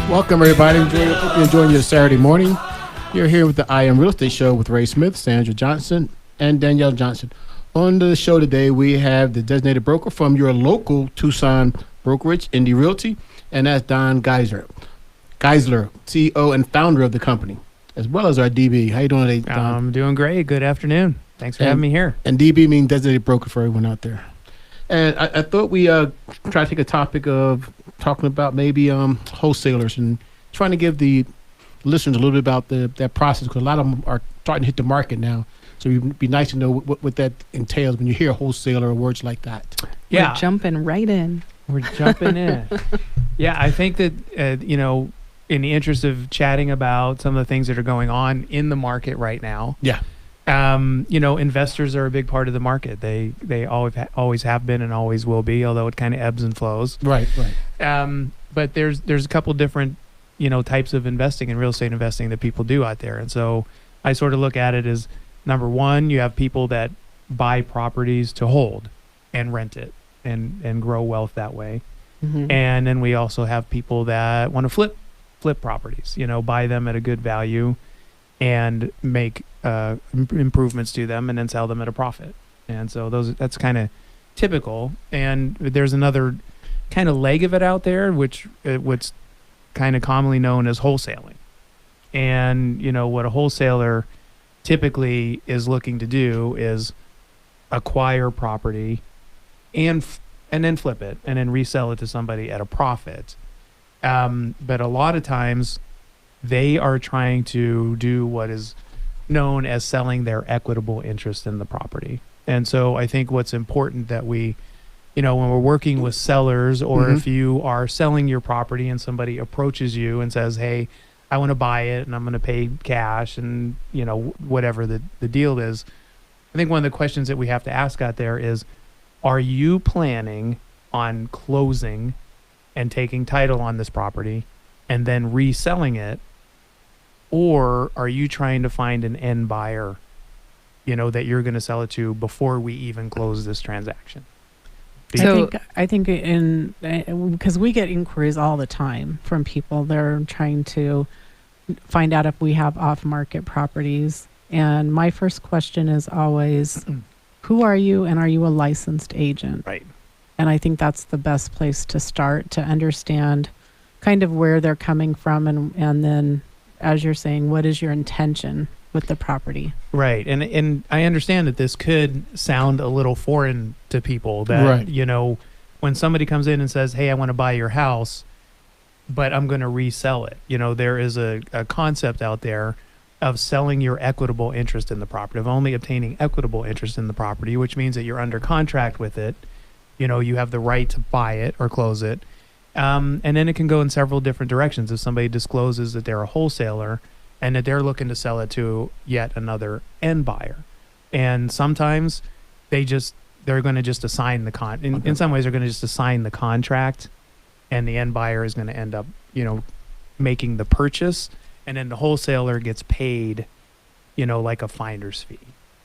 Welcome, everybody. Hope you're enjoying your Saturday morning. You're here with the I Am Real Estate Show with Ray Smith, Sandra Johnson, and Danielle Johnson. On the show today, we have the designated broker from your local Tucson brokerage, Indy Realty, and that's Don Geisler, CEO and founder of the company, as well as our DB. How you doing today, Don? I'm doing great. Good afternoon. Thanks for having me here. And DB means designated broker for everyone out there. And I thought we try to take a topic of talking about maybe wholesalers and trying to give the listeners a little bit about that process, because a lot of them are starting to hit the market now. So it'd be nice to know what that entails when you hear wholesaler or words like that. Yeah. We're jumping right in. We're jumping in. Yeah, I think that, in the interest of chatting about some of the things that are going on in the market right now. Yeah. Investors are a big part of the market. They always have been and always will be, although it kind of ebbs and flows. Right. But there's a couple different, types of investing in real estate investing that people do out there. And so I sort of look at it as, number one, you have people that buy properties to hold and rent it and grow wealth that way. Mm-hmm. And then we also have people that want to flip properties, buy them at a good value and make improvements to them and then sell them at a profit. And so that's kind of typical. And there's another kind of leg of it out there, what's kind of commonly known as wholesaling. And, what a wholesaler typically is looking to do is acquire property and then flip it and then resell it to somebody at a profit. But a lot of times they are trying to do what is known as selling their equitable interest in the property. And so I think what's important that we, when we're working with sellers, or Mm-hmm. if you are selling your property and somebody approaches you and says, hey, I want to buy it and I'm going to pay cash and, whatever the deal is, I think one of the questions that we have to ask out there is, are you planning on closing and taking title on this property and then reselling it? Or are you trying to find an end buyer, that you're going to sell it to before we even close this transaction? I think because we get inquiries all the time from people. They're trying to find out if we have off-market properties. And my first question is always, who are you, and are you a licensed agent? Right. And I think that's the best place to start, to understand kind of where they're coming from, and then, as you're saying, what is your intention with the property? Right. And I understand that this could sound a little foreign to people, that, Right. When somebody comes in and says, hey, I want to buy your house, but I'm going to resell it. There is a concept out there of selling your equitable interest in the property, of only obtaining equitable interest in the property, which means that you're under contract with it. You have the right to buy it or close it. And then it can go in several different directions. If somebody discloses that they're a wholesaler and that they're looking to sell it to yet another end buyer. And sometimes they're going to just assign in some ways they're going to just assign the contract, and the end buyer is going to end up, making the purchase, and then the wholesaler gets paid, like a finder's fee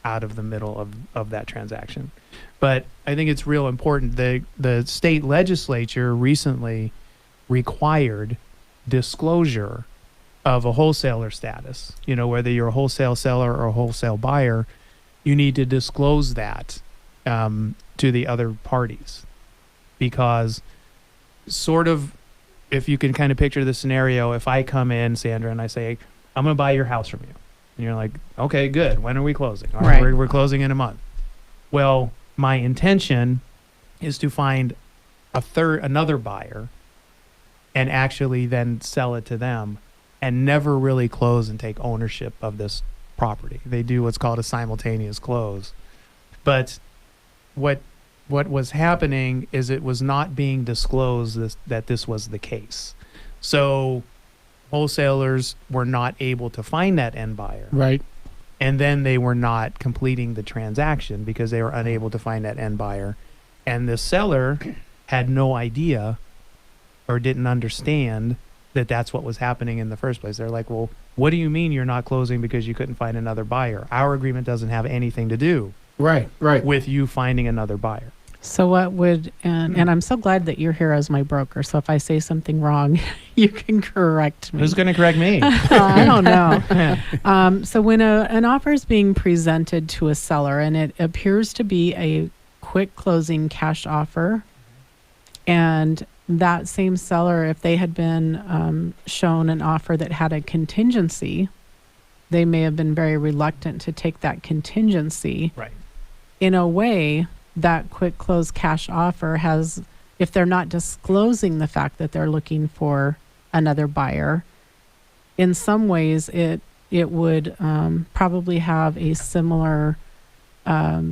out of the middle of that transaction. But I think it's real important. The state legislature recently required disclosure of a wholesaler status. Whether you're a wholesale seller or a wholesale buyer, you need to disclose that to the other parties, because sort of, if you can kind of picture the scenario, if I come in, Sandra, and I say, I'm going to buy your house from you. And you're like, okay, good. When are we closing? All right. We're closing in a month. Well, my intention is to find another buyer and actually then sell it to them and never really close and take ownership of this property. They do what's called a simultaneous close. But what was happening is it was not being disclosed that this was the case. So wholesalers were not able to find that end buyer. Right. And then they were not completing the transaction because they were unable to find that end buyer. And the seller had no idea or didn't understand that that's what was happening in the first place. They're like, well, what do you mean you're not closing because you couldn't find another buyer? Our agreement doesn't have anything to do Right. with you finding another buyer. So what would, and I'm so glad that you're here as my broker. So if I say something wrong, you can correct me. Who's going to correct me? I don't know. So when an offer is being presented to a seller and it appears to be a quick closing cash offer, and that same seller, if they had been shown an offer that had a contingency, they may have been very reluctant to take that contingency. Right. In a way, that quick close cash offer has, if they're not disclosing the fact that they're looking for another buyer, in some ways it would probably have a similar, I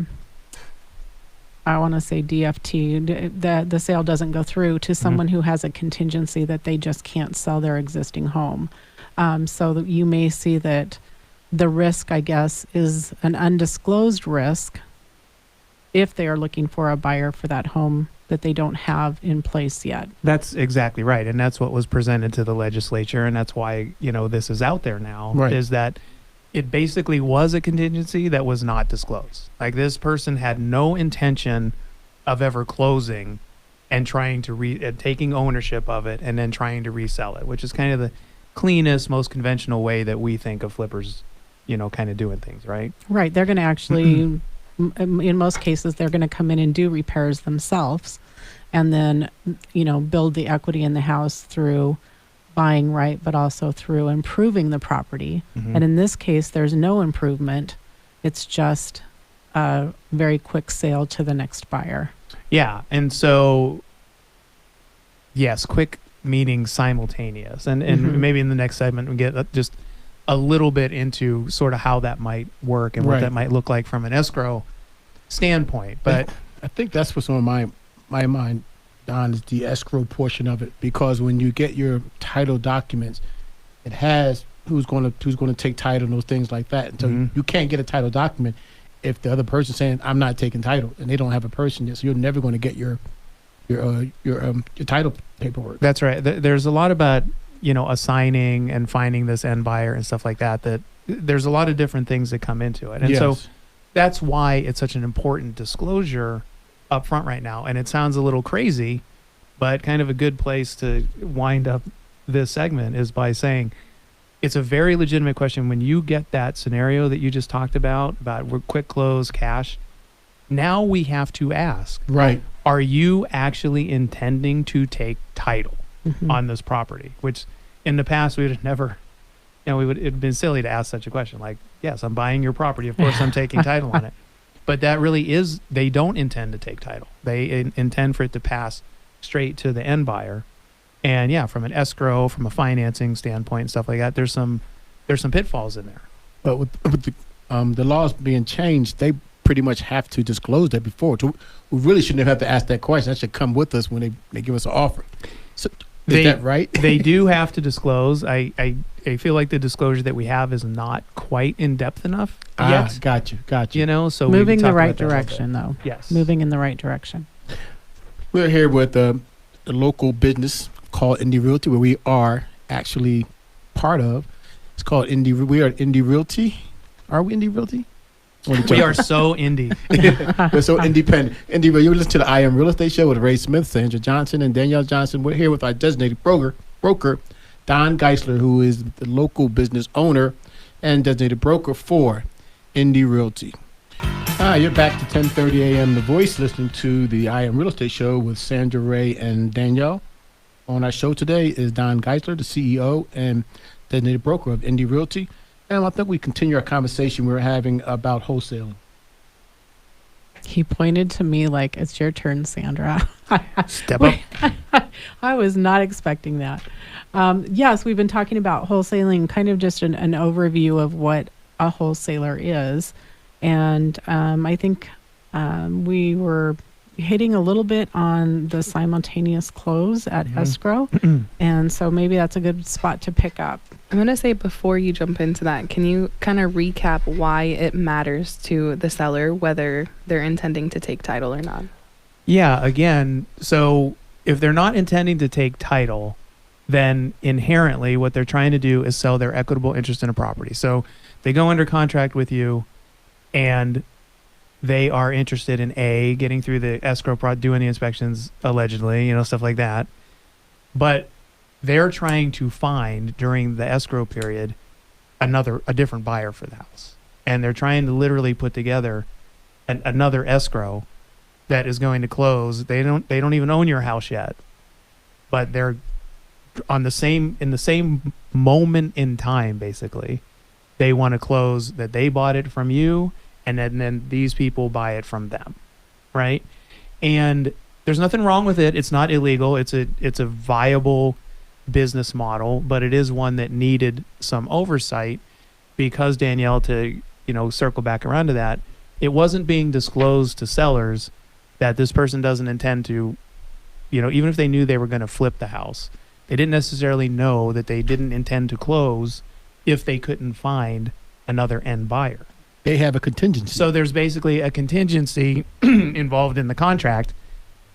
want to say DFT, that the sale doesn't go through to someone who has a contingency that they just can't sell their existing home. So that you may see that the risk, I guess, is an undisclosed risk if they are looking for a buyer for that home that they don't have in place yet. That's exactly right. And that's what was presented to the legislature. And that's why, this is out there now, Right. is that it basically was a contingency that was not disclosed. Like, this person had no intention of ever closing and trying to taking ownership of it and then trying to resell it, which is kind of the cleanest, most conventional way that we think of flippers, kind of doing things, right? Right. They're going to actually, in most cases, they're going to come in and do repairs themselves and then, build the equity in the house through buying right, but also through improving the property. Mhm. And in this case, there's no improvement. It's just a very quick sale to the next buyer. Yeah. And so, yes, quick meaning simultaneous. And maybe in the next segment, we get just a little bit into sort of how that might work and what Right. that might look like from an escrow standpoint. But I think that's what's on my mind, Don, is the escrow portion of it. Because when you get your title documents, it has who's going to take title and those things like that. And so you can't get a title document if the other person's saying, I'm not taking title, and they don't have a person yet. So you're never going to get your title paperwork. that's right. There's a lot about, assigning and finding this end buyer and stuff like that, that there's a lot of different things that come into it. And so Yes. that's why it's such an important disclosure up front right now. And it sounds a little crazy, but kind of a good place to wind up this segment is by saying it's a very legitimate question. When you get that scenario that you just talked about quick close cash, now we have to ask, Right. are you actually intending to take title on this property? Which in the past we would have never, it'd been silly to ask such a question. Like, yes, I'm buying your property. Of course I'm taking title on it. But that really is, they don't intend to take title. They intend for it to pass straight to the end buyer. And yeah, from an escrow, from a financing standpoint and stuff like that, there's some pitfalls in there. But with the laws being changed, they pretty much have to disclose that before. So we really shouldn't have to ask that question. That should come with us when they give us an offer. So is that right? They do have to disclose. I feel like the disclosure that we have is not quite in depth enough yet. Got you. So we Moving can the talk right about that a little direction, bit. though. Yes. Moving in the right direction. We're here with the local business called Indie Realty, where we are actually part of. It's called Indie. We are Indie Realty. Are we Indie Realty? We are so indie. We're so independent. Indie, you listen to the I Am Real Estate Show with Ray Smith, Sandra Johnson, and Danielle Johnson. We're here with our designated broker, Don Geisler, who is the local business owner and designated broker for Indie Realty. You're back to 10:30 a.m. The Voice, listening to the I Am Real Estate Show with Sandra, Ray, and Danielle. On our show today is Don Geisler, the CEO and designated broker of Indie Realty. And I think we continue our conversation we were having about wholesaling. He pointed to me like, it's your turn, Sandra. Step up. I was not expecting that. Yes, we've been talking about wholesaling, kind of just an overview of what a wholesaler is. And I think we were hitting a little bit on the simultaneous close at escrow. And so maybe that's a good spot to pick up. I'm going to say, before you jump into that, can you kind of recap why it matters to the seller whether they're intending to take title or not? Yeah, again, so if they're not intending to take title, then inherently what they're trying to do is sell their equitable interest in a property. So they go under contract with you, and they are interested in A, getting through the escrow doing the inspections allegedly, stuff like that. But they're trying to find during the escrow period a different buyer for the house. And they're trying to literally put together another escrow that is going to close. They don't even own your house yet, but they're in the same moment in time, basically. They want to close that they bought it from you, and then these people buy it from them, right? And there's nothing wrong with it. It's not illegal. It's a viable business model, but it is one that needed some oversight because, Danielle, to circle back around to that, it wasn't being disclosed to sellers that this person doesn't intend to, even if they knew they were going to flip the house, they didn't necessarily know that they didn't intend to close if they couldn't find another end buyer. They have a contingency. So there's basically a contingency involved in the contract,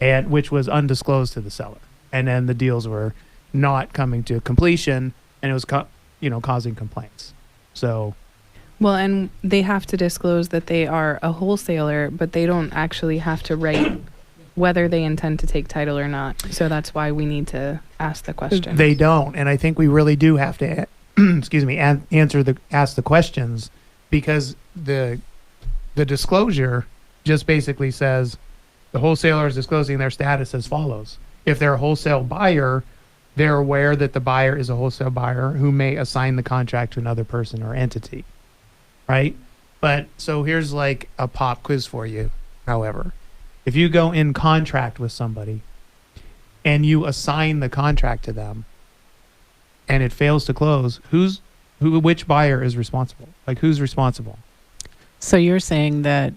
and which was undisclosed to the seller. And then the deals were not coming to completion, and it was causing complaints. So Well, and they have to disclose that they are a wholesaler, but they don't actually have to write whether they intend to take title or not. So that's why we need to ask the question. They don't, and I think we really do have to ask the questions, because the disclosure just basically says the wholesaler is disclosing their status as follows. If they're a wholesale buyer, they're aware that the buyer is a wholesale buyer who may assign the contract to another person or entity, right? But so here's like a pop quiz for you. However, if you go in contract with somebody and you assign the contract to them and it fails to close, which buyer is responsible? Like, who's responsible? So you're saying that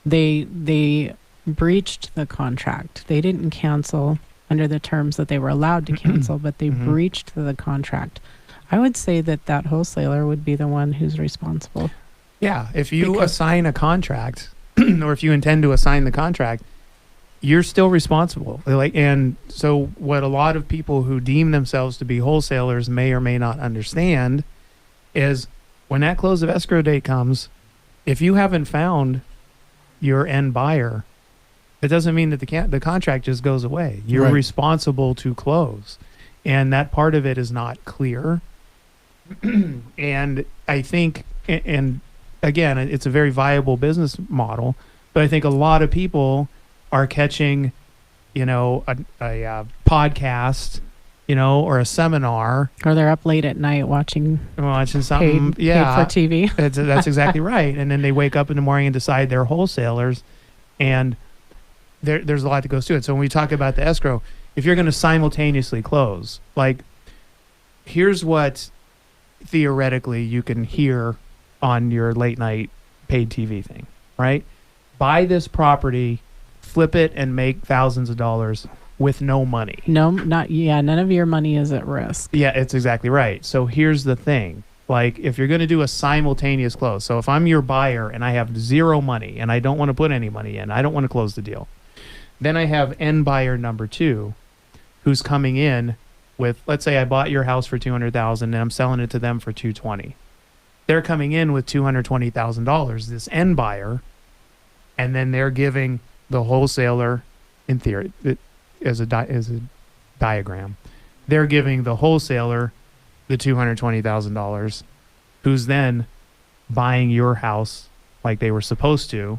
they breached the contract. They didn't cancel under the terms that they were allowed to cancel, but they breached the contract. I would say that wholesaler would be the one who's responsible. Yeah, if you assign a contract or if you intend to assign the contract, you're still responsible. And so what a lot of people who deem themselves to be wholesalers may or may not understand is when that close of escrow date comes, if you haven't found your end buyer, it doesn't mean that the contract just goes away. You're responsible to close. And that part of it is not clear. And I think, and again, it's a very viable business model, but I think a lot of people are catching, a podcast, or a seminar. Or they're up late at night watching something. Paid for TV. That's exactly right. And then they wake up in the morning and decide they're wholesalers, and there's a lot that goes to it. So when we talk about the escrow, if you're going to simultaneously close, like, here's what theoretically you can hear on your late night paid TV thing, right? Buy this property, flip it, and make thousands of dollars with no money. None of your money is at risk. Yeah, it's exactly right. So here's the thing. Like, if you're going to do a simultaneous close, so if I'm your buyer and I have zero money and I don't want to put any money in, I don't want to close the deal. Then I have end buyer number 2 who's coming in with, let's say I bought your house for $200,000 and I'm selling it to them for $220,000. They're coming in with $220,000, this end buyer, and then they're giving the wholesaler, in theory, as a diagram, they're giving the wholesaler the $220,000, who's then buying your house like they were supposed to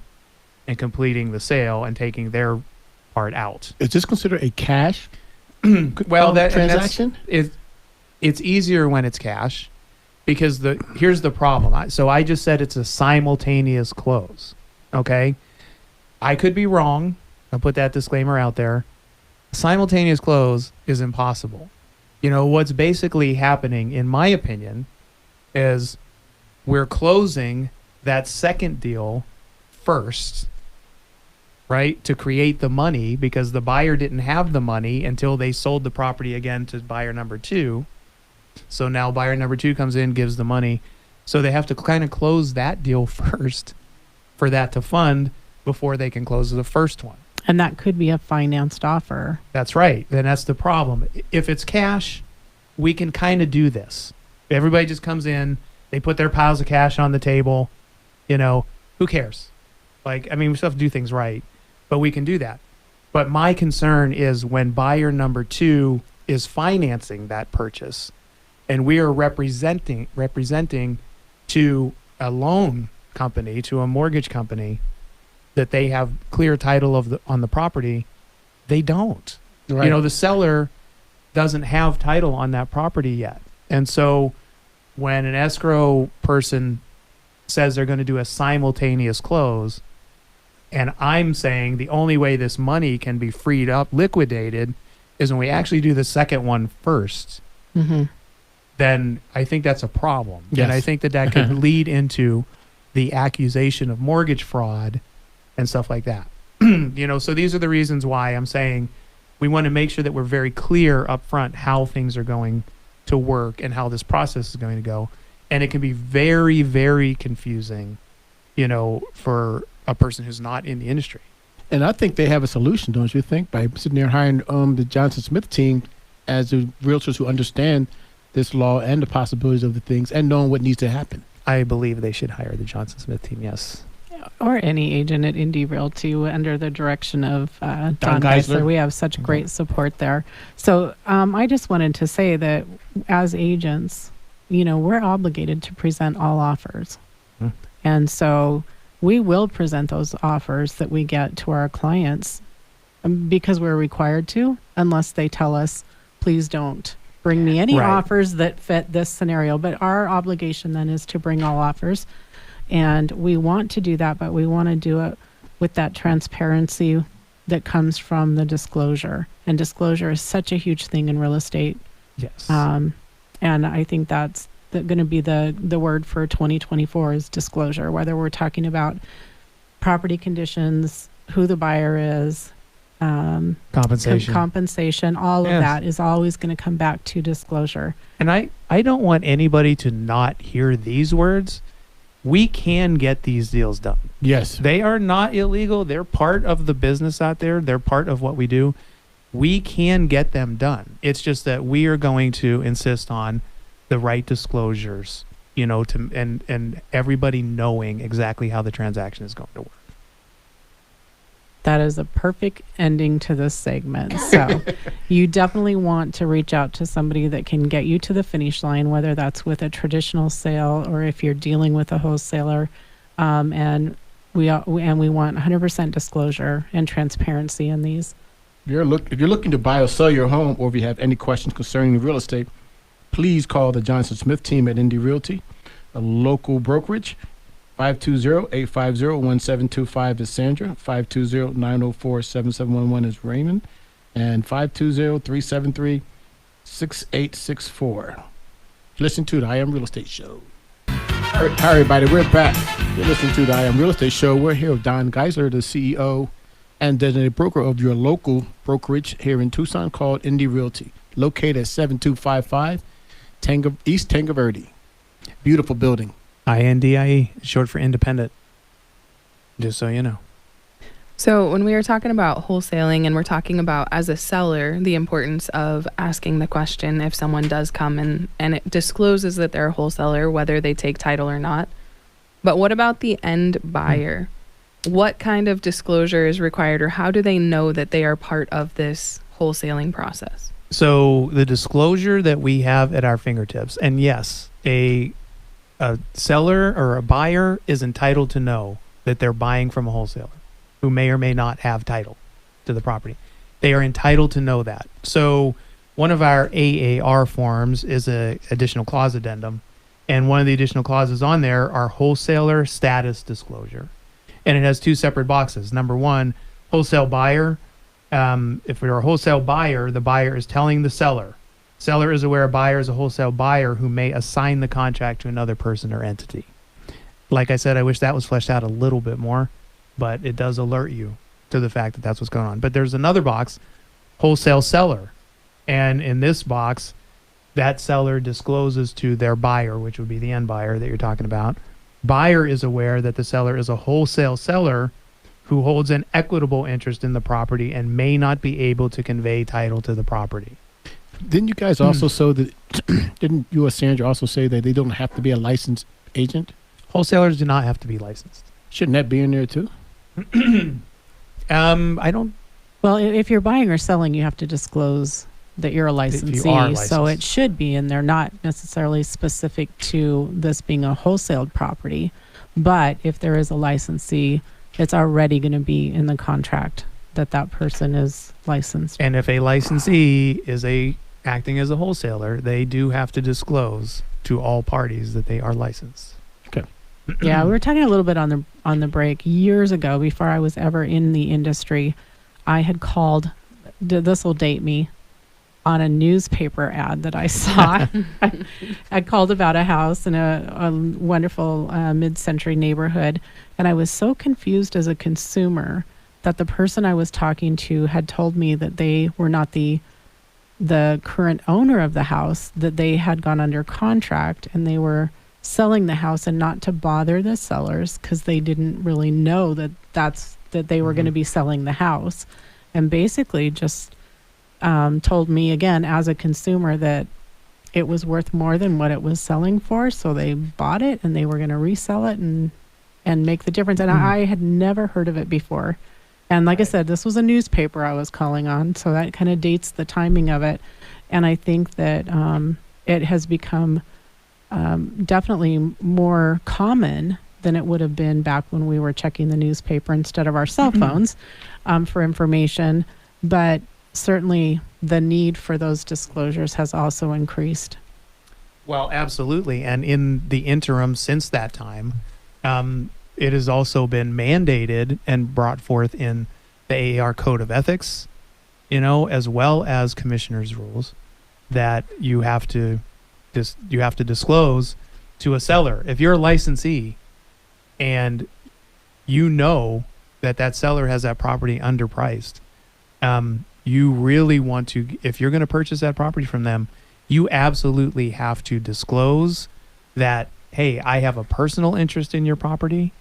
and completing the sale and taking their part out. Is this considered a cash transaction? It's easier when it's cash, because here's the problem. So I just said it's a simultaneous close. Okay, I could be wrong. I'll put that disclaimer out there. Simultaneous close is impossible. What's basically happening, in my opinion, is we're closing that second deal first, right, to create the money, because the buyer didn't have the money until they sold the property again to buyer number 2. So now buyer number 2 comes in, gives the money. So they have to kind of close that deal first for that to fund before they can close the first one. And that could be a financed offer. That's right. And that's the problem. If it's cash, we can kind of do this. Everybody just comes in, they put their piles of cash on the table, Who cares? Like, I mean, we still have to do things right, but we can do that. But my concern is when buyer number 2 is financing that purchase, and we are representing to a loan company, to a mortgage company, that they have clear title on the property. They don't. Right. You know, the seller doesn't have title on that property yet. And so when an escrow person says they're going to do a simultaneous close, and I'm saying the only way this money can be freed up, liquidated, is when we actually do the second one first, then I think that's a problem. Yes. And I think that could lead into the accusation of mortgage fraud and stuff like that. You know, so these are the reasons why I'm saying we want to make sure that we're very clear up front how things are going to work and how this process is going to go. And it can be very, very confusing, you know, for a person who's not in the industry. And I think they have a solution, don't you think, by sitting there hiring the Johnson Smith team as the realtors who understand this law and the possibilities of the things and knowing what needs to happen. I believe they should hire the Johnson Smith team, yes. Or any agent at Indy Realty under the direction of Don Geisler. Geisler. We have such great support there. So I just wanted to say that as agents, you know, we're obligated to present all offers. And so we will present those offers that we get to our clients because we're required to, unless they tell us, please don't bring me any Right. offers that fit this scenario. But our obligation then is to bring all offers. And we want to do that, but we want to do it with that transparency that comes from the disclosure. And disclosure is such a huge thing in real estate. Yes. And I think that's going to be the word for 2024 is disclosure, whether we're talking about property conditions, who the buyer is, Compensation. compensation, all of Yes. that is always going to come back to disclosure. And I don't want anybody to not hear these words. We can get these deals done. Yes. They are not illegal. They're part of the business out there. They're part of what we do. We can get them done. It's just that we are going to insist on the right disclosures, you know, and everybody knowing exactly how the transaction is going to work. That is a perfect ending to this segment. So you definitely want to reach out to somebody that can get you to the finish line, whether that's with a traditional sale or if you're dealing with a wholesaler. And we want 100% disclosure and transparency in these. If you're looking to buy or sell your home, or if you have any questions concerning real estate, please call the Johnson Smith team at Indy Realty, a local brokerage. 520-850-1725 is Sandra. 520-904-7711 is Raymond. And 520-373-6864. Listen to the I Am Real Estate Show. Hi, everybody. We're back. You're listening to the I Am Real Estate Show. We're here with Don Geisler, the CEO and designated broker of your local brokerage here in Tucson called Indy Realty, located at 7255 East Tango Verde. Beautiful building. INDIE, short for independent. Just so you know. So when we were talking about wholesaling and we're talking about as a seller, the importance of asking the question if someone does come and it discloses that they're a wholesaler, whether they take title or not. But what about the end buyer? What kind of disclosure is required, or how do they know that they are part of this wholesaling process? So the disclosure that we have at our fingertips, and yes, a seller or a buyer is entitled to know that they're buying from a wholesaler who may or may not have title to the property. They are entitled to know that. So one of our AAR forms is a additional clause addendum, and one of the additional clauses on there are wholesaler status disclosure. And it has two separate boxes. Number one, wholesale buyer. If we're a wholesale buyer, the buyer is telling the seller. Seller is aware a buyer is a wholesale buyer who may assign the contract to another person or entity. Like I said, I wish that was fleshed out a little bit more, but it does alert you to the fact that that's what's going on. But there's another box, wholesale seller. And in this box, that seller discloses to their buyer, which would be the end buyer that you're talking about. Buyer is aware that the seller is a wholesale seller who holds an equitable interest in the property and may not be able to convey title to the property. Didn't you guys also say that, didn't you or Sandra also say that they don't have to be a licensed agent? Wholesalers do not have to be licensed. Shouldn't that be in there too? I don't. Well, if you're buying or selling, you have to disclose that you're a licensee. are licensed. So it should be in there, not necessarily specific to this being a wholesaled property. But if there is a licensee, it's already going to be in the contract that that person is licensed. And if a licensee is acting as a wholesaler, they do have to disclose to all parties that they are licensed. Yeah, we were talking a little bit on the break years ago, before I was ever in the industry. I had called. This will date me. On a newspaper ad that I saw, I called about a house in a wonderful mid-century neighborhood, and I was so confused as a consumer that the person I was talking to had told me that they were not the current owner of the house, that they had gone under contract and they were selling the house, and not to bother the sellers because they didn't really know that they were going to be selling the house, and basically just told me again as a consumer that it was worth more than what it was selling for, so they bought it and they were going to resell it and make the difference. And I had never heard of it before. And like I said, this was a newspaper I was calling on, so that kind of dates the timing of it. And I think that it has become definitely more common than it would have been back when we were checking the newspaper instead of our cell phones for information. But certainly the need for those disclosures has also increased. Well, absolutely. And in the interim since that time, it has also been mandated and brought forth in the AAR Code of Ethics, as well as commissioner's rules, that you have to disclose to a seller. If you're a licensee and you know that seller has that property underpriced, you really want to, if you're going to purchase that property from them, you absolutely have to disclose that, hey, I have a personal interest in your property.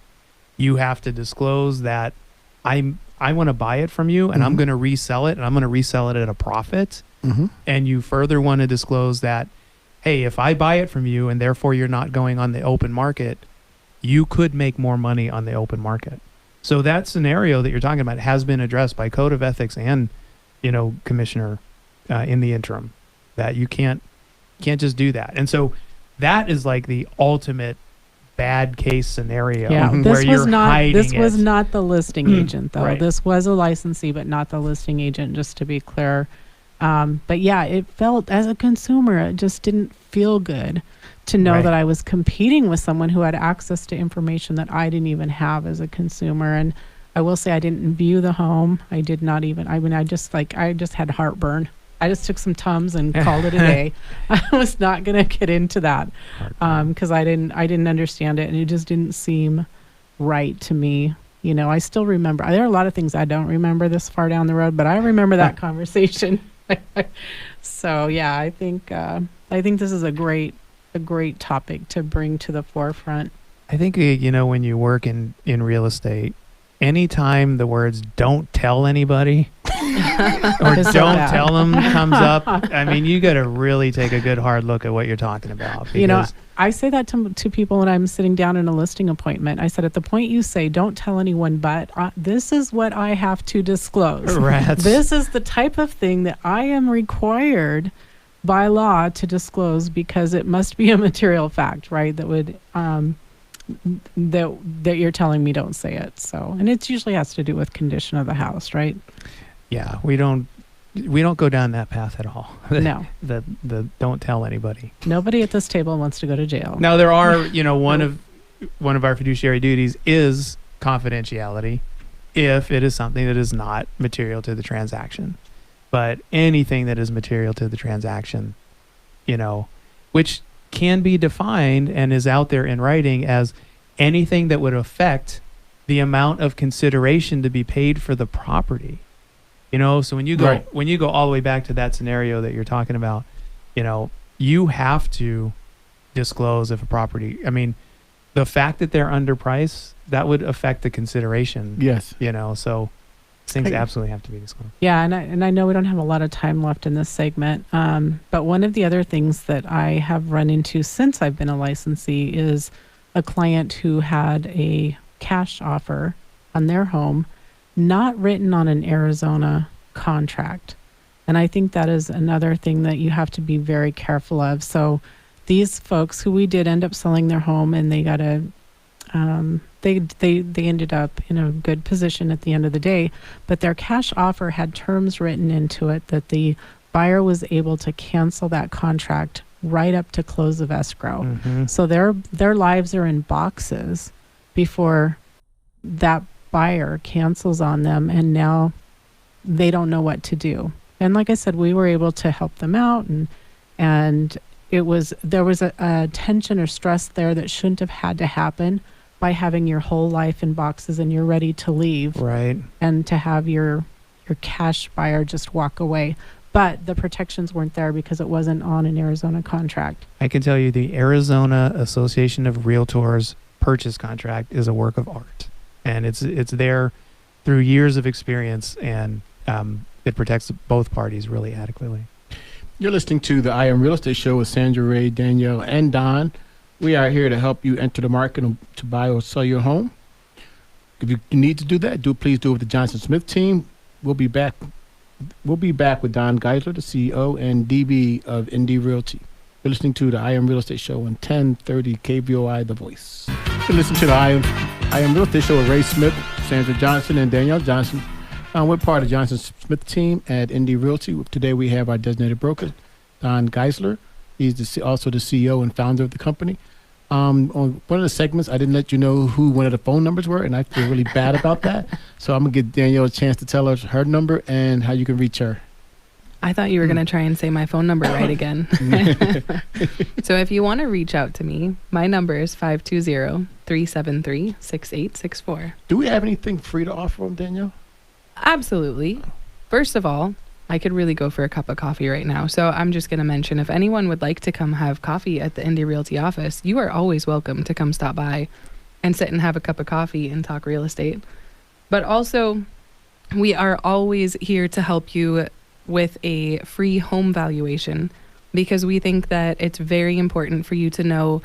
You have to disclose that I want to buy it from you and I'm going to resell it, and I'm going to resell it at a profit. And you further want to disclose that, hey, if I buy it from you and therefore you're not going on the open market, you could make more money on the open market. So that scenario that you're talking about has been addressed by Code of Ethics and, Commissioner in the interim, that you can't just do that. And so that is like the ultimate bad case scenario. Yeah, where this you're was not hiding this was it. not the listing agent though. Right. This was a licensee, but not the listing agent, just to be clear. But yeah, it felt, as a consumer, it just didn't feel good to know that I was competing with someone who had access to information that I didn't even have as a consumer. And I will say I didn't view the home. I did not even, I just had heartburn. I just took some Tums and called it a day. I was not going to get into that because I didn't understand it, and it just didn't seem right to me. I still remember. There are a lot of things I don't remember this far down the road, but I remember that conversation. So yeah, I think this is a great topic to bring to the forefront. I think when you work in real estate, anytime the words "don't tell anybody" or "don't tell them" comes up, I mean, you got to really take a good hard look at what you're talking about. I say that to people when I'm sitting down in a listing appointment. I said, at the point you say, "Don't tell anyone," but this is what I have to disclose. This is the type of thing that I am required by law to disclose, because it must be a material fact, right? That would that you're telling me don't say it. So, and it usually has to do with condition of the house, right? Yeah, we don't go down that path at all. No. the don't tell anybody. Nobody at this table wants to go to jail. Now there are, one of our fiduciary duties is confidentiality if it is something that is not material to the transaction. But anything that is material to the transaction, which can be defined and is out there in writing as anything that would affect the amount of consideration to be paid for the property. So when you go all the way back to that scenario that you're talking about, you have to disclose if a property, the fact that they're underpriced, that would affect the consideration. Yes. So things absolutely have to be disclosed. Yeah, and I know we don't have a lot of time left in this segment, but one of the other things that I have run into since I've been a licensee is a client who had a cash offer on their home, not written on an Arizona contract. And I think that is another thing that you have to be very careful of. So these folks who we did end up selling their home, and they got a they ended up in a good position at the end of the day, but their cash offer had terms written into it that the buyer was able to cancel that contract right up to close of escrow. Mm-hmm. So their lives are in boxes before that buyer cancels on them, and now they don't know what to do. And like I said, we were able to help them out, and there was a tension or stress there that shouldn't have had to happen by having your whole life in boxes and you're ready to leave, Right. and to have your cash buyer just walk away. But the protections weren't there because it wasn't on an Arizona contract. I can tell you the Arizona Association of Realtors purchase contract is a work of art, and it's there through years of experience, and it protects both parties really adequately. You're listening to the I Am Real Estate Show with Sandra, Ray, Danielle, and Don. We are here to help you enter the market to buy or sell your home. If you need to do that, please do it with the Johnson Smith team. We'll be back with Don Geisler, the CEO and DB of Indy Realty. You're listening to the I Am Real Estate Show on 1030 KVOI The Voice. You're listening to the I Am Real Estate Show with Ray Smith, Sandra Johnson, and Danielle Johnson. We're part of the Johnson Smith team at Indy Realty. Today we have our designated broker, Don Geisler. He's also the CEO and founder of the company. On one of the segments, I didn't let you know who one of the phone numbers were, and I feel really bad about that. So I'm going to give Danielle a chance to tell us her number and how you can reach her. I thought you were going to try and say my phone number right again. So if you want to reach out to me, my number is 520-373-6864. Do we have anything free to offer them, Danielle? Absolutely. First of all, I could really go for a cup of coffee right now. So I'm just going to mention, if anyone would like to come have coffee at the Indy Realty office, you are always welcome to come stop by and sit and have a cup of coffee and talk real estate. But also, we are always here to help you with a free home valuation, because we think that it's very important for you to know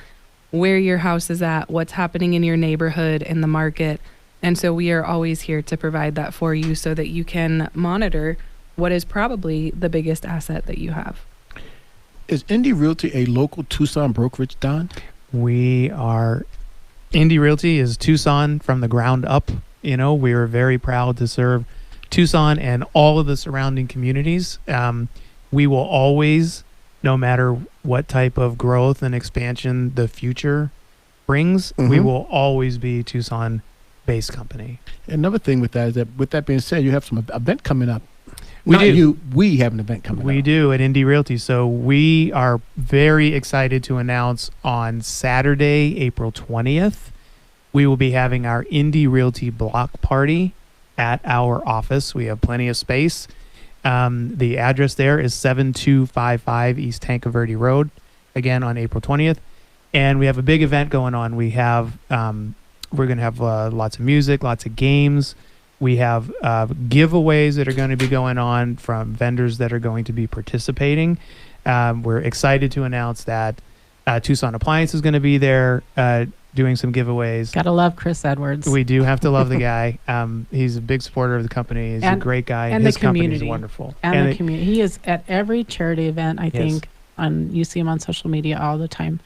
where your house is at, what's happening in your neighborhood, in the market. And so we are always here to provide that for you so that you can monitor what is probably the biggest asset that you have. Is Indy Realty a local Tucson brokerage, Don? Indy Realty is Tucson from the ground up. We are very proud to serve Tucson and all of the surrounding communities. We will always, no matter what type of growth and expansion the future brings, we will always be Tucson-based company. Another thing with that is that, with that being said, you have some event coming up. We have an event coming up. We do at Indy Realty. So we are very excited to announce on Saturday, April 20th, we will be having our Indy Realty block party at our office. We have plenty of space. The address there is 7255 East Tanca Verde Road, again on April 20th. And we have a big event going on. We have, we're going to have lots of music, lots of games. We have giveaways that are going to be going on from vendors that are going to be participating. We're excited to announce that Tucson Appliance is going to be there doing some giveaways. Gotta love Chris Edwards. We do have to love the guy. He's a big supporter of the company. He's a great guy. And his the community company is wonderful. And the community. He is at every charity event, I think. You see him on social media all the time.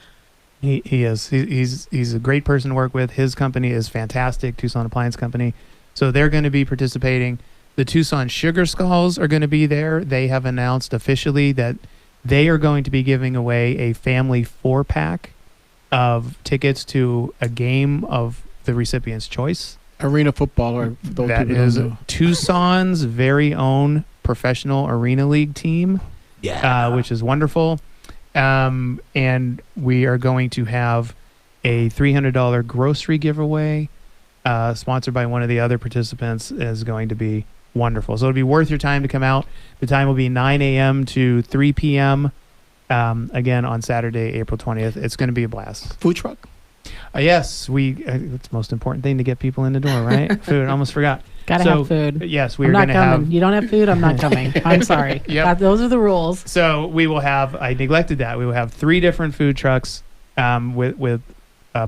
He is. He's a great person to work with. His company is fantastic, Tucson Appliance Company. So they're going to be participating. The Tucson Sugar Skulls are going to be there. They have announced officially that they are going to be giving away a family 4-pack of tickets to a game of the recipient's choice. Arena football, or for those that people is don't know. Tucson's very own professional arena league team, which is wonderful. And we are going to have a $300 grocery giveaway. Sponsored by one of the other participants, is going to be wonderful. So it'll be worth your time to come out. The time will be 9 a.m. to 3 p.m. Again on Saturday, April 20th. It's going to be a blast. Food truck? Yes, it's the most important thing to get people in the door, right? Food. I almost forgot. Gotta have food. Yes, I'm not coming. You don't have food, I'm not coming. I'm sorry. Those are the rules. So we will have, I neglected that, we will have 3 different food trucks with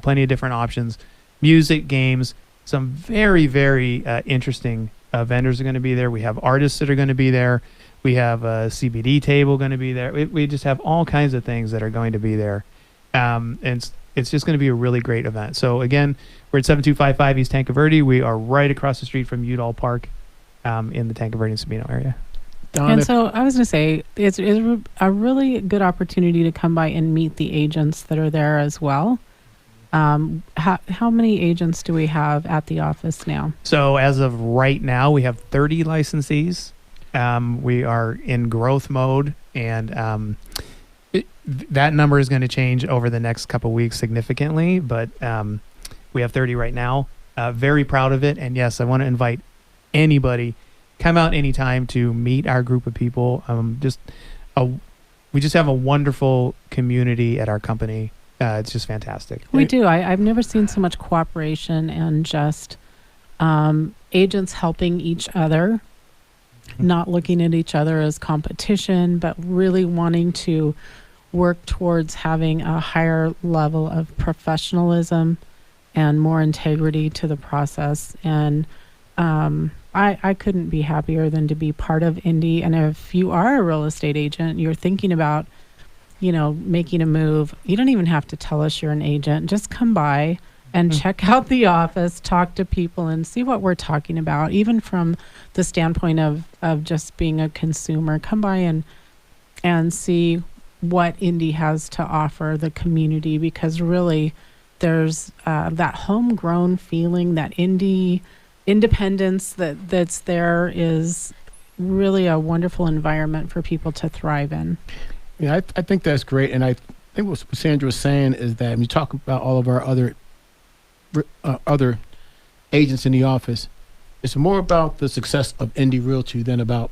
plenty of different options. Music, games. some very, very interesting vendors are going to be there. We have artists that are going to be there. We have a CBD table going to be there. We just have all kinds of things that are going to be there. And it's just going to be a really great event. So again, we're at 7255 East Tanque Verde. We are right across the street from Udall Park in the Tanque Verde and Sabino area. And so I was going to say, it's a really good opportunity to come by and meet the agents that are there as well. How many agents do we have at the office now? So as of right now, we have 30 licensees. We are in growth mode, and that number is going to change over the next couple of weeks significantly, but we have 30 right now. Very proud of it. And yes, I want to invite anybody, come out anytime to meet our group of people. We just have a wonderful community at our company. It's just fantastic. We do. I've never seen so much cooperation and just agents helping each other, not looking at each other as competition, but really wanting to work towards having a higher level of professionalism and more integrity to the process. And I couldn't be happier than to be part of Indy. And if you are a real estate agent, you're thinking about, making a move, you don't even have to tell us you're an agent. Just come by and check out the office, talk to people, and see what we're talking about, even from the standpoint of just being a consumer. Come by and see what Indy has to offer the community, because really there's that homegrown feeling, that independence that's there is really a wonderful environment for people to thrive in. Yeah, I think that's great. And I think what Sandra was saying is that when you talk about all of our other agents in the office, it's more about the success of Indy Realty than about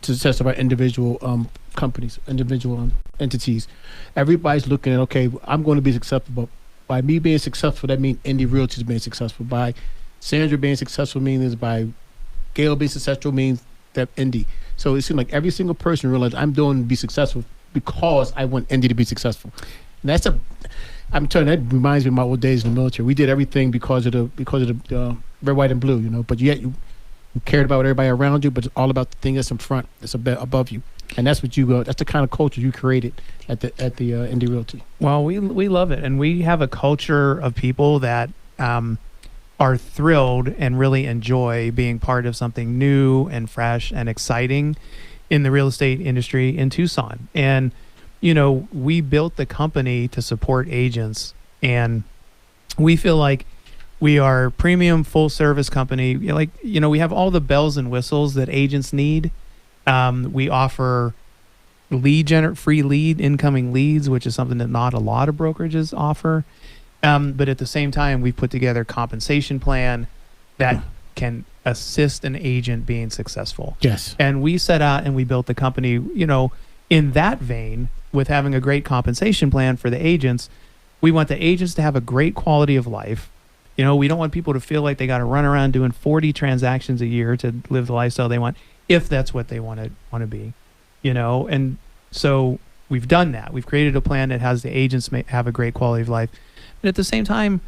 the success of our individual companies, individual entities. Everybody's looking at, okay, I'm going to be successful. By me being successful, that means Indy Realty is being successful. By Sandra being successful means by Gail being successful means that Indy. So it seems like every single person realized I'm doing to be successful because I want Indy to be successful. And I'm telling you, that reminds me of my old days in the military. We did everything because of the red, white, and blue, But yet you cared about everybody around you, but it's all about the thing that's in front, that's above you. And that's what that's the kind of culture you created at the Indy Realty. Well, we love it, and we have a culture of people that are thrilled and really enjoy being part of something new and fresh and exciting in the real estate industry in Tucson. And we built the company to support agents, and we feel like we are a premium full service company. We have all the bells and whistles that agents need. We offer free lead incoming leads, which is something that not a lot of brokerages offer. But at the same time, we've put together a compensation plan that can assist an agent being successful. Yes. And we set out and we built the company, in that vein, with having a great compensation plan for the agents. We want the agents to have a great quality of life. We don't want people to feel like they got to run around doing 40 transactions a year to live the lifestyle they want, if that's what they want to be, And so we've done that. We've created a plan that has the agents have a great quality of life. But at the same time,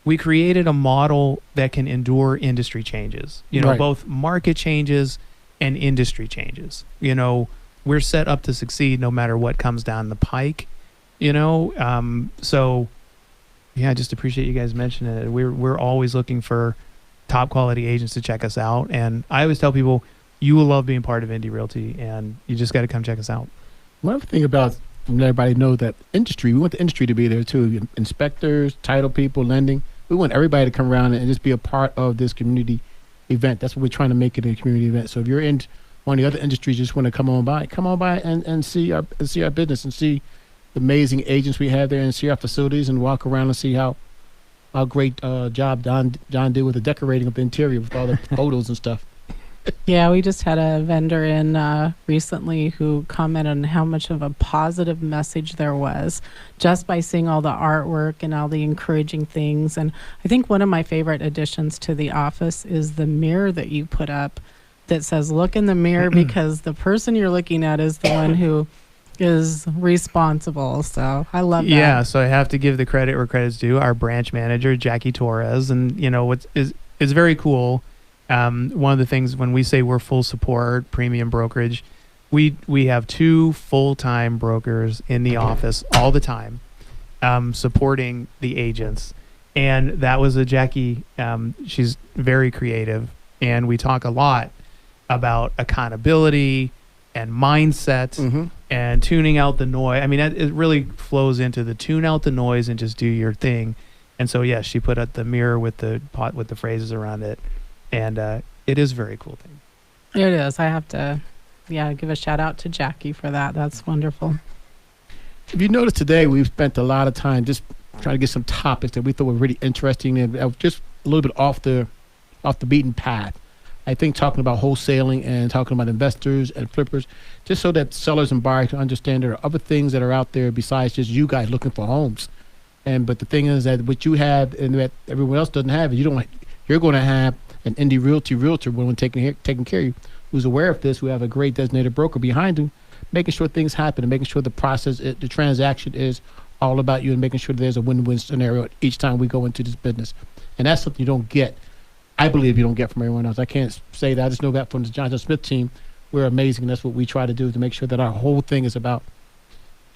we created a model that can endure industry changes, Right. Both market changes and industry changes. We're set up to succeed no matter what comes down the pike, So, yeah, I just appreciate you guys mentioning it. We're always looking for top quality agents to check us out. And I always tell people, you will love being part of Indy Realty, and you just got to come check us out. One other thing about letting everybody know that we want the industry to be there too. Inspectors, title people, lending. We want everybody to come around and just be a part of this community event. That's what we're trying to make it a community event. So if you're in one of the other industries, you just want to come on by and see our business and see the amazing agents we have there and see our facilities and walk around and see how great job John did with the decorating of the interior with all the photos and stuff. Yeah, we just had a vendor in recently who commented on how much of a positive message there was just by seeing all the artwork and all the encouraging things. And I think one of my favorite additions to the office is the mirror that you put up that says, look in the mirror, because the person you're looking at is the one who is responsible. So I love that. Yeah, so I have to give the credit where credit's due. Our branch manager, Jackie Torres, and it's very cool. One of the things when we say we're full support, premium brokerage, we have 2 full-time brokers in the office all the time, supporting the agents. And that was a Jackie. She's very creative, and we talk a lot about accountability and mindset and tuning out the noise. I mean, it really flows into the tune out the noise and just do your thing. And so, yes, she put up the mirror with the pot with the phrases around it, and it is a very cool thing. It is. I have to, give a shout out to Jackie for that. That's wonderful. If you notice today, we've spent a lot of time just trying to get some topics that we thought were really interesting and just a little bit off the beaten path. I think talking about wholesaling and talking about investors and flippers, just so that sellers and buyers can understand there are other things that are out there besides just you guys looking for homes. But the thing is that what you have and that everyone else doesn't have, you're going to have an indie realtor when taking care of you, who's aware of this, who have a great designated broker behind him, making sure things happen and making sure the process, the transaction is all about you and making sure there's a win-win scenario each time we go into this business. And that's something you don't get. I believe you don't get from everyone else. I can't say that. I just know that from the Johnson Smith team. We're amazing. That's what we try to do, to make sure that our whole thing is about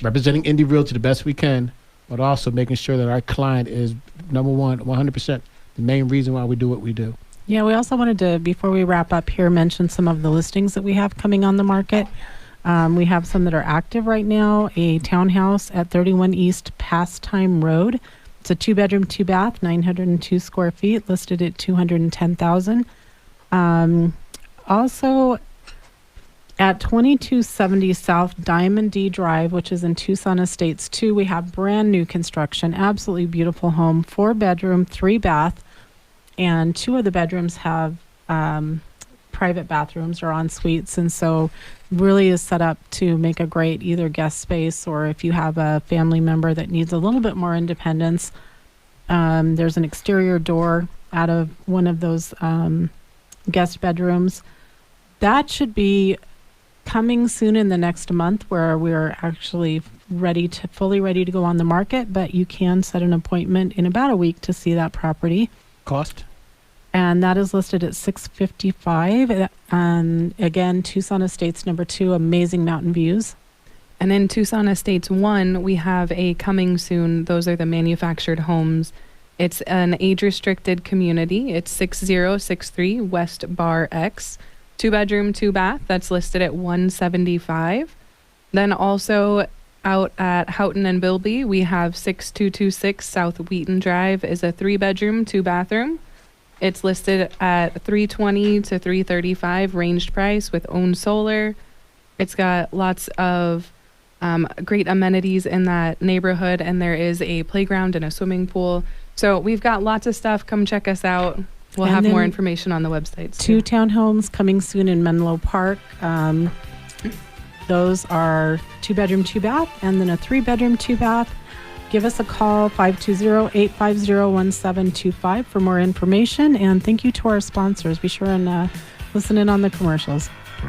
representing indie realty the best we can, but also making sure that our client is number one, 100%, the main reason why we do what we do. Yeah, we also wanted to, before we wrap up here, mention some of the listings that we have coming on the market. We have some that are active right now. A townhouse at 31 East Pastime Road. It's a 2-bedroom, 2-bath, 902 square feet, listed at $210,000. Also, at 2270 South Diamond D Drive, which is in Tucson Estates 2, we have brand new construction, absolutely beautiful home, 4-bedroom, 3-bath, and 2 of the bedrooms have private bathrooms or en suites, and so really is set up to make a great either guest space, or if you have a family member that needs a little bit more independence, there's an exterior door out of one of those guest bedrooms. That should be coming soon in the next month, where we're actually fully ready to go on the market, but you can set an appointment in about a week to see that property. Cost? And that is listed at $655. Again, Tucson Estates number 2, amazing mountain views. And in Tucson Estates 1, we have a coming soon. Those are the manufactured homes. It's an age-restricted community. It's 6063 West Bar X, 2-bedroom, 2-bath. That's listed at $175. Then also out at Houghton and Bilby, we have 6226 South Wheaton Drive is a 3-bedroom, 2-bathroom. It's listed at $320 to $335 ranged price with owned solar. It's got lots of great amenities in that neighborhood, and there is a playground and a swimming pool. So we've got lots of stuff. Come check us out. We'll have more information on the website. 2 townhomes coming soon in Menlo Park. Those are 2-bedroom, 2-bath, and then a 3-bedroom, 2-bath. Give us a call, 520-850-1725 for more information. And thank you to our sponsors. Be sure and listen in on the commercials.